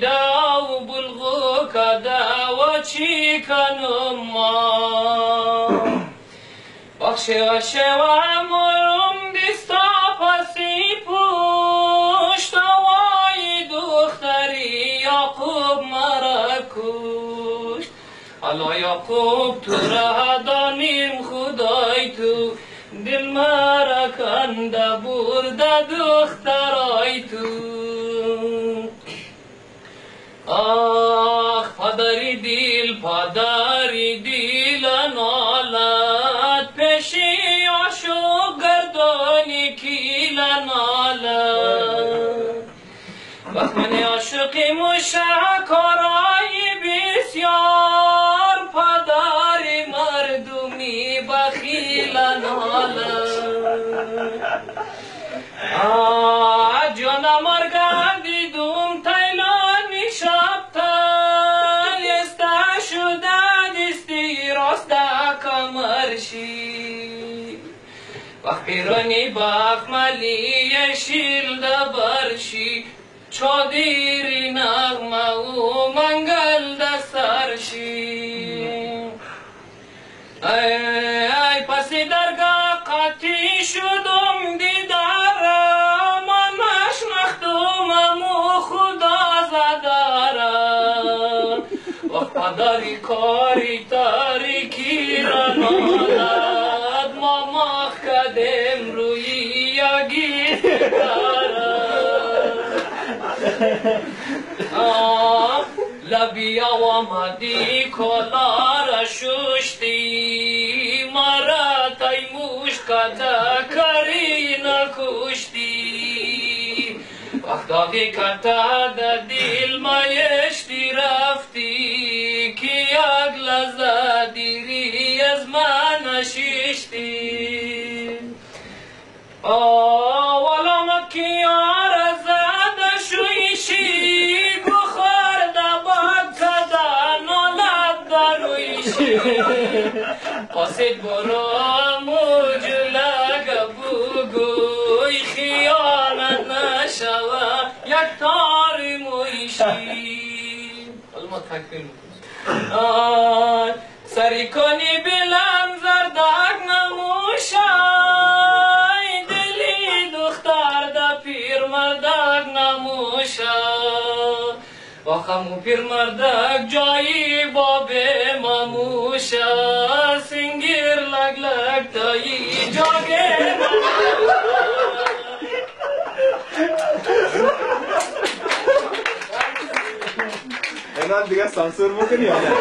داو بلغو کدا و چی کنم ما بخشه مرم دیستا پسی پشت وای دختری یعقوب مرا کشت حالا یعقوب تو را دانیم خدای تو دل مرا کنده برده دخترای تو آخ پدری دل نالد پیشی عشق گردانی کیل نالد وقت من عاشقی مشکرای بسیار پدری مردمی بخیل نالد جانم ارگردیدم تیلانی شبتن استه شده دستی راسته کمرشی وقت پیرانی بخملی شیلده برشی چادری نغمه و منگل دسترشی ای پسی درگاه قطی شدم دیدارم من نشناختم امو خدا زدارم وقت پدری کاری تاریکی را نالد ما مخ کدم روی یگی دارم لبی آمدی کلار ششتی مرا تیموش کتا کری نکشتی وقتی کتا در دل مایشتی رفتی که یک لحظه دیری از من نشیشتی ولامت که یار زد شویشی قصد برام جلگ بگوی خیانت نشوه یک تار مویشی ما تکمیل میکنم سری کنی بلند زردک نموشای دلی دختر دا پیر مردک نموشای وخمو پیر مردک جایی باب مموشا سنگیر لگ لگ تایی جاگه اینا دیگه سانسور بکنی یا نه؟